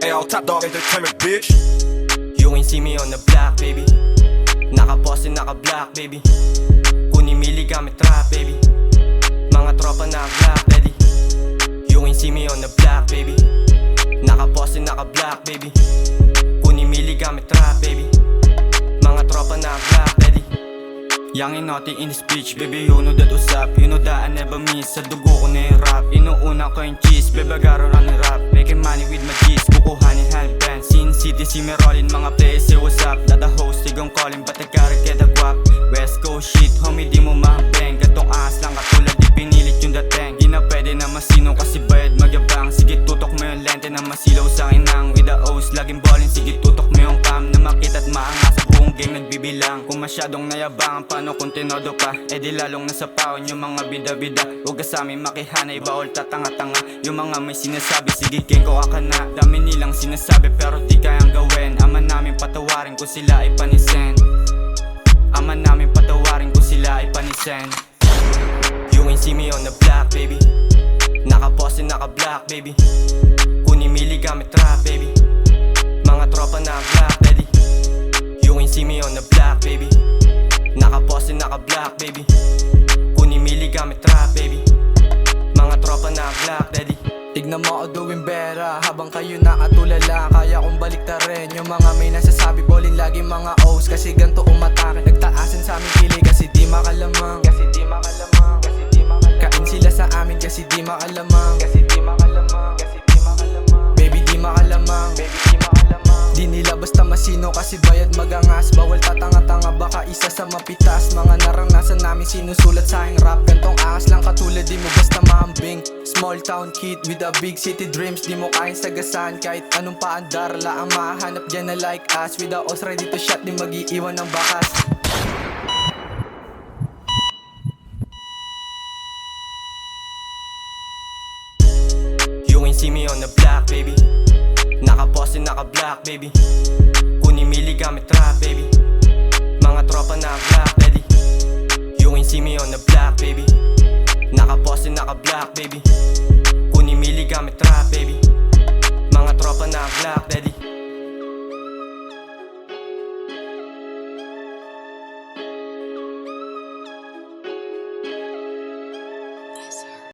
Ayo, Top Dog Entertainment, bitch. You ain't see me on the block, baby. Naka-poste, naka-block, baby. Kunimili gamit trap, baby. Mga tropa na black, ready. You ain't see me on the block, baby. Naka-poste, naka-block, baby. Kunimili gamit trap, baby. Mga tropa na black, ready. Young and naughty in this bitch, baby, you know that what's up. You know that I never miss, sa dugo ko na yung rap. Inuuna ko yung cheese, baby, garo run ng rap. Making money with my G's, kukuhanin hand band. Sin City, see me rollin', mga players say what's up. Not the host, they gon' callin', but I gotta get a guap. West Coast shit, homie, di mo mahambeng. Gantong ahas lang katulad, di pinilit yung dating. Di na pwede na masino kasi bayad magyabang. Sige, tutok mo yung lente na masilaw sa inang. With the O's, laging ballin', sige, tutok mo yung cam. Na makita't maangas sa buong game nagbibilang. Kung masyadong nayabangan, paano kung tinodo pa? Eh di lalong nasa paon yung mga bida-bida. Huwag ka sa amin makihanay, bawal tatanga-tanga. Yung mga may sinasabi, sige kenko ka na. Dami nilang sinasabi pero di kayang gawin. Ama namin patawarin kung sila ay panisin. Ama namin patawarin kung sila ay panisin. You ain't see me on the block, baby. Naka-poste, naka-block, baby. Kunimili gamit trap, baby. Mga tropa na black, ready. You ain't see me on the block, baby. Naka-poste, naka-block, baby. Kunimili gamit trap, baby. Mga tropa na black, ready. Tignan mo ako doing bera habang kayo nakatulala. Kaya kong baliktarin yung mga may nasasabi. Bowling lagi mga O's kasi ganto umatake. Nagtaasan sa aming kilig kasi di makalamang. Kasi di makalamang, kasi di makalamang. Kain sila sa amin kasi di makalamang. Kasi di makalamang, kasi di makalamang. Baby di makalamang, baby di makalamang. Di nila basta masino kasi bayad magangas. Bawal tatanga-tanga baka isa sa mapitas. Mga naranasan namin sinusulat sa aking rap. Gantong ahas lang katulad di mo basta mahambing. Small town kid with a big city dreams. Di mo kayang sagasaan kahit anong paandar. La ang mahanap dyan na like us. With a os ready to shot, di mag-iiwan ng bakas. You ain't see me on the block, baby. Naka-poste, naka-block, baby. Kunimili gamit trap, baby. Mga tropa na black, ready. You ain't see me on the block, baby. Naka-poste, naka-block, baby. Kunimili gamit trap, baby. Mga tropa na black, ready.